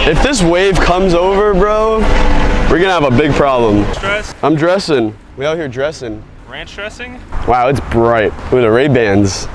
If this wave comes over, bro, we're gonna have a big problem. Dress? I'm dressing. We out here dressing. Ranch dressing? Wow, it's bright. With the Ray-Bans.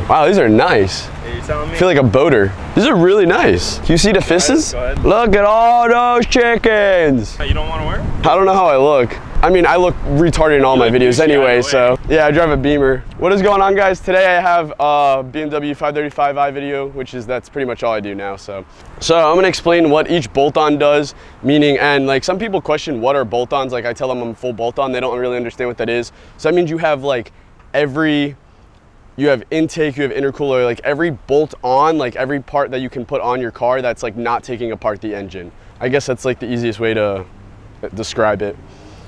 Wow, these are nice. Hey, you telling me? I feel like a boater. These are really nice. Do you see the fishes? Go ahead. Look at all those chickens. You don't want to wear? I don't know how I look. I mean, I look retarded in all my videos anyway, so yeah, I drive a Beamer. What is going on, guys? Today I have a BMW 535i video, that's pretty much all I do now. So I'm gonna explain what each bolt-on does, meaning, and like some people question what are bolt-ons. Like I tell them I'm a full bolt-on, they don't really understand what that is. So that means you have like you have intake, you have intercooler, like every bolt-on, like every part that you can put on your car that's like not taking apart the engine. I guess that's like the easiest way to describe it.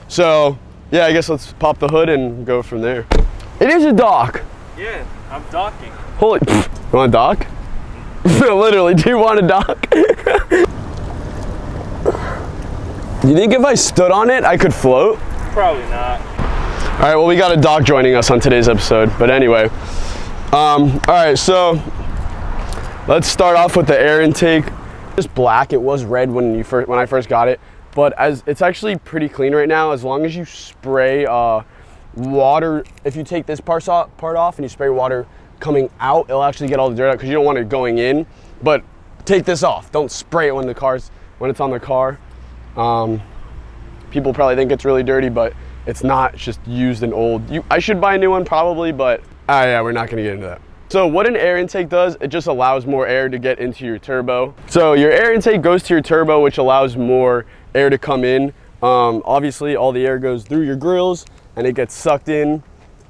So, yeah, I guess let's pop the hood and go from there. It is a dock. Yeah, I'm docking. Holy, you want a dock? Literally, do you want a dock? Do you think if I stood on it, I could float? Probably not. All right, well, we got a dock joining us on today's episode, but anyway. All right, so let's start off with the air intake. Just black. It was red when I first got it. But it's actually pretty clean right now, as long as you spray water. If you take this part off and you spray water coming out, it'll actually get all the dirt out because you don't want it going in. But take this off. Don't spray it when it's on the car. People probably think it's really dirty, but it's not. It's just used and old. I should buy a new one probably, but yeah, we're not gonna get into that. So what an air intake does, it just allows more air to get into your turbo. So your air intake goes to your turbo, which allows more air to come in. Obviously all the air goes through your grills and it gets sucked in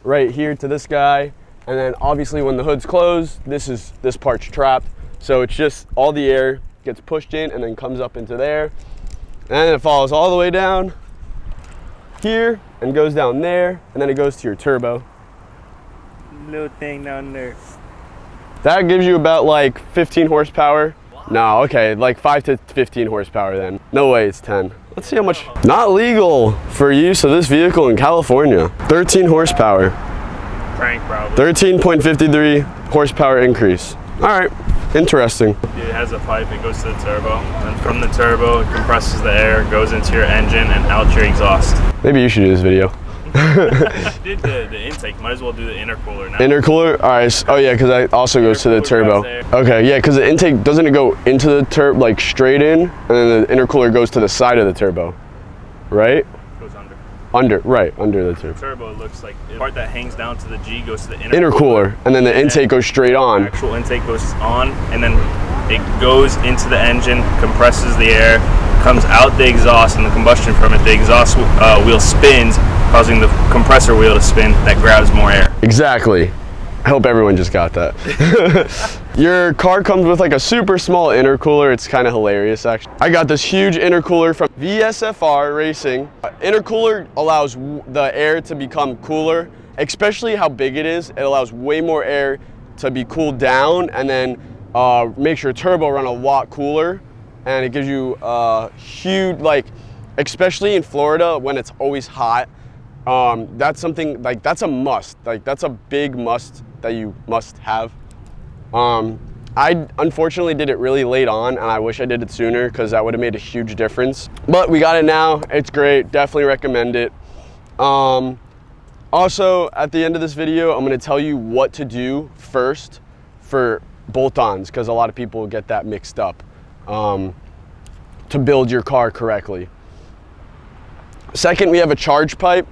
right here to this guy. And then obviously when the hood's closed, this part's trapped. So it's just all the air gets pushed in and then comes up into there. And then it falls all the way down here and goes down there. And then it goes to your turbo. Little thing down there. That gives you about like 15 horsepower. No, okay, like 5 to 15 horsepower then. No way, it's 10. Let's see how much. Not legal for use of this vehicle in California. 13 horsepower. Crank probably. 13.53 horsepower increase. All right, interesting. It has a pipe, it goes to the turbo. And from the turbo, it compresses the air, goes into your engine and out your exhaust. Maybe you should do this video. Did the intake, might as well do the intercooler now. Intercooler? All right, oh yeah, because that also goes to the turbo. Okay, yeah, because the intake, doesn't it go into the turbo, like straight in, and then the intercooler goes to the side of the turbo, right? It goes under. Under the turbo. The turbo looks like the part that hangs down to the G goes to the intercooler, and then the intake goes straight on. The actual intake goes on, and then it goes into the engine, compresses the air, comes out the exhaust, and the combustion from it, the exhaust wheel spins, causing the compressor wheel to spin. That grabs more air. Exactly. I hope everyone just got that. Your car comes with like a super small intercooler. It's kind of hilarious, actually. I got this huge intercooler from VSFR Racing. Intercooler allows the air to become cooler, especially how big it is. It allows way more air to be cooled down, and then makes your turbo run a lot cooler. And it gives you huge, like, especially in Florida when it's always hot. That's something, like, that's a must. Like, that's a big must that you must have. I unfortunately did it really late on, and I wish I did it sooner because that would have made a huge difference. But we got it now. It's great. Definitely recommend it. Also, at the end of this video, I'm going to tell you what to do first for bolt-ons, because a lot of people get that mixed up, to build your car correctly. Second, we have a charge pipe.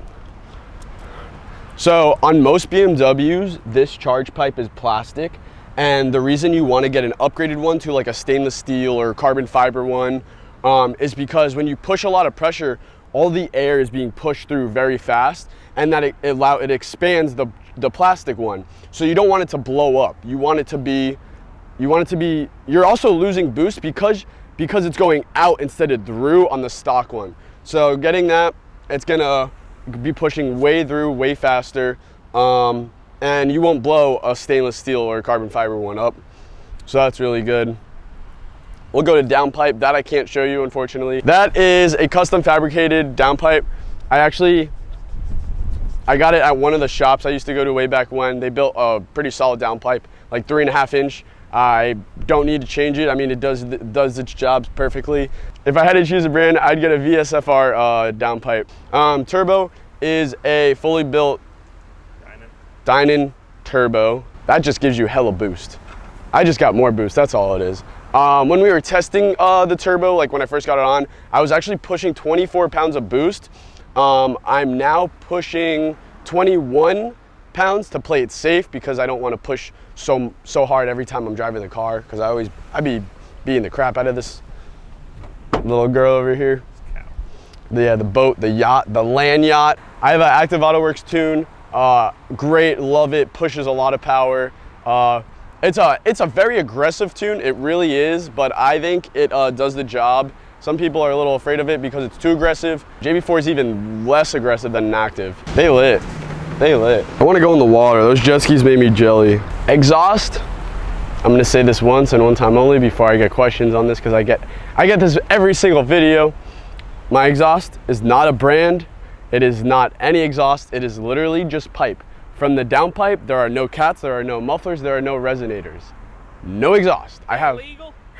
So on most BMWs, this charge pipe is plastic, and the reason you want to get an upgraded one to like a stainless steel or carbon fiber one is because when you push a lot of pressure, all the air is being pushed through very fast, and that it expands the plastic one. So you don't want it to blow up. You're also losing boost because it's going out instead of through on the stock one. So getting that, it's gonna be pushing way through, way faster, and you won't blow a stainless steel or carbon fiber one up. So that's really good. We'll go to downpipe. That I can't show you, unfortunately. That is a custom fabricated downpipe. I got it at one of the shops I used to go to way back when. They built a pretty solid downpipe, like 3.5 inch. I don't need to change it. I mean, it does its jobs perfectly. If I had to choose a brand, I'd get a VSFR downpipe. Turbo is a fully built Dynon turbo. That just gives you hella boost. I just got more boost, that's all it is. When we were testing the turbo, like when I first got it on, I was actually pushing 24 pounds of boost. I'm now pushing 21 pounds to play it safe because I don't want to push so hard every time I'm driving the car, because I'd be beating the crap out of this little girl over here. The boat, the yacht, the land yacht. I have an Active AutoWorks tune. Great, love it, pushes a lot of power. It's a very aggressive tune, it really is, but I think it does the job. Some people are a little afraid of it because it's too aggressive. JB4 is even less aggressive than an Active. They lit. They lit. I want to go in the water. Those jet skis made me jelly. Exhaust. I'm gonna say this once and one time only before I get questions on this, because I get this every single video. My exhaust is not a brand. It is not any exhaust. It is literally just pipe. From the downpipe, there are no cats, there are no mufflers, there are no resonators. No exhaust. I have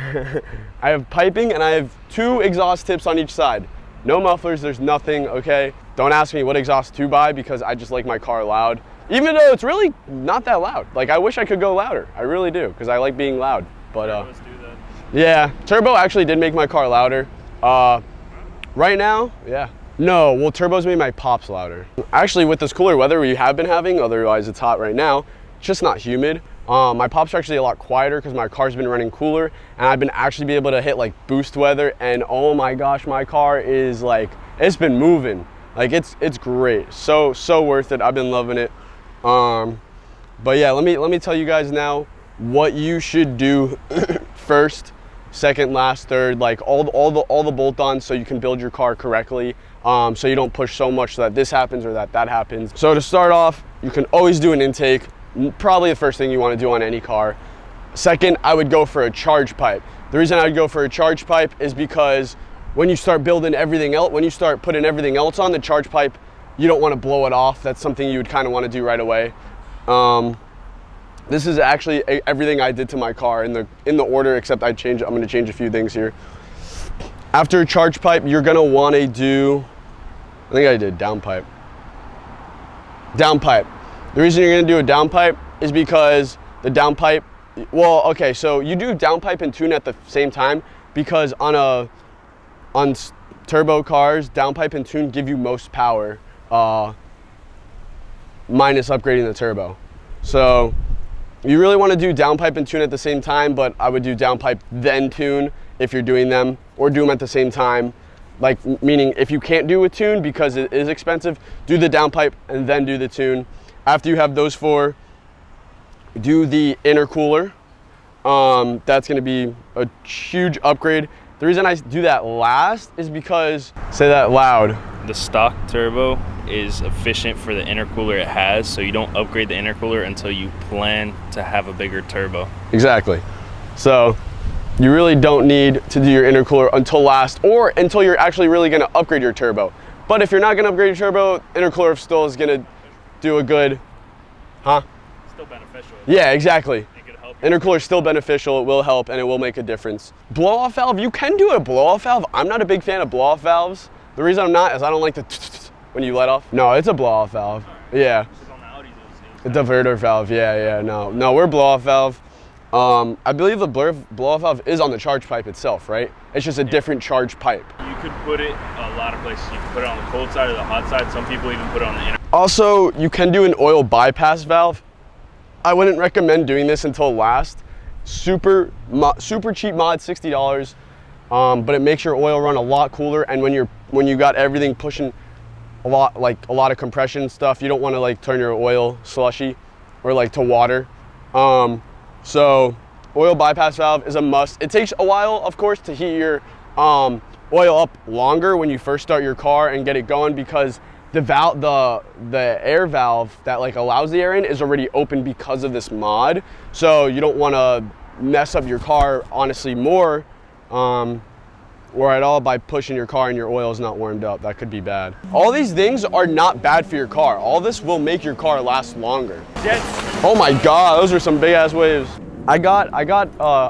I have piping and I have 2 exhaust tips on each side. No mufflers, there's nothing, okay? Don't ask me what exhaust to buy because I just like my car loud. Even though it's really not that loud. Like, I wish I could go louder. I really do, because I like being loud. But Turbos do that. yeah, turbo actually did make my car louder. Right now, yeah. No, well, turbos made my pops louder. Actually, with this cooler weather we have been having, otherwise it's hot right now, it's just not humid. My pops are actually a lot quieter because my car's been running cooler, and I've been actually be able to hit like boost weather, and oh my gosh, my car is like, it's been moving. Like it's great. So worth it. I've been loving it. But yeah, let me tell you guys now what you should do first, second, last, third, like all the bolt-ons, so you can build your car correctly. So you don't push so much so that this happens or that happens. So to start off, you can always do an intake. Probably the first thing you want to do on any car. Second, I would go for a charge pipe. The reason I would go for a charge pipe is because when you start building everything else, when you start putting everything else on the charge pipe, you don't want to blow it off. That's something you would kind of want to do right away. This is actually everything I did to my car in the order, except I'm going to change a few things here. After a charge pipe, you're going to want to do, I think I did downpipe. Downpipe. The reason you're going to do a downpipe is because the downpipe, well, okay, so you do downpipe and tune at the same time, because on turbo cars, downpipe and tune give you most power, minus upgrading the turbo. So you really want to do downpipe and tune at the same time, but I would do downpipe then tune if you're doing them, or do them at the same time. Like, meaning if you can't do a tune because it is expensive, do the downpipe and then do the tune. After you have those 4, do the intercooler. That's going to be a huge upgrade. The reason I do that last is because, say that loud. The stock turbo is efficient for the intercooler it has, so you don't upgrade the intercooler until you plan to have a bigger turbo. Exactly. So you really don't need to do your intercooler until last, or until you're actually really going to upgrade your turbo. But if you're not going to upgrade your turbo, intercooler still is going to do a good, Still beneficial. Yeah, exactly. It could help. Intercooler is still beneficial, it will help, and it will make a difference. Blow-off valve, you can do a blow-off valve. I'm not a big fan of blow-off valves. The reason I'm not is I don't like the when you let off. No, it's a blow-off valve. Yeah. The diverter valve, yeah, no, we're blow-off valve. I believe the blow-off valve is on the charge pipe itself, right? It's just a different charge pipe. You could put it a lot of places. You can put it on the cold side or the hot side. Some people even put it on the inner. Also, you can do an oil bypass valve. I wouldn't recommend doing this until last. Super cheap mod, $60. But it makes your oil run a lot cooler, and when you got everything pushing a lot of compression stuff, you don't want to like turn your oil slushy or like to water. So oil bypass valve is a must. It takes a while, of course, to heat your oil up longer when you first start your car and get it going, because the air valve that like allows the air in is already open because of this mod. So you don't want to mess up your car, honestly, more or at all by pushing your car and your oil is not warmed up. That could be bad. All these things are not bad for your car. All this will make your car last longer. Jets. Oh my God, those are some big ass waves. I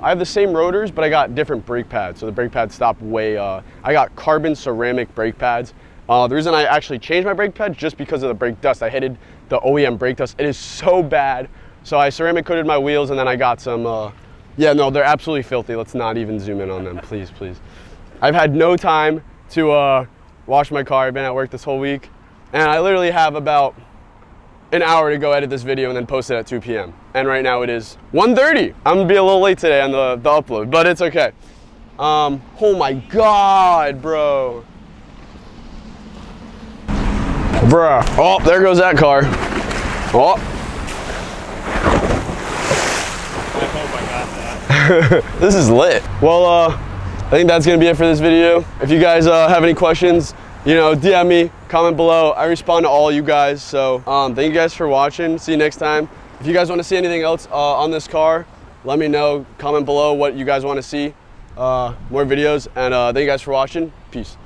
have the same rotors, but I got different brake pads. So the brake pads stop way, I got carbon ceramic brake pads. The reason I actually changed my brake pads just because of the brake dust. I hated the OEM brake dust. It is so bad. So I ceramic coated my wheels, and then I got some, yeah, no, they're absolutely filthy. Let's not even zoom in on them, please, please. I've had no time to wash my car. I've been at work this whole week, and I literally have about an hour to go edit this video and then post it at 2 p.m. And right now it is 1:30. I'm gonna be a little late today on the upload, but it's okay. Oh my God, bro. Bruh. Oh, there goes that car. Oh. I hope I got that. This is lit. Well, I think that's gonna be it for this video. If you guys have any questions, you know, DM me, comment below. I respond to all you guys. So thank you guys for watching. See you next time. If you guys want to see anything else on this car, let me know. Comment below what you guys want to see, more videos. And thank you guys for watching. Peace.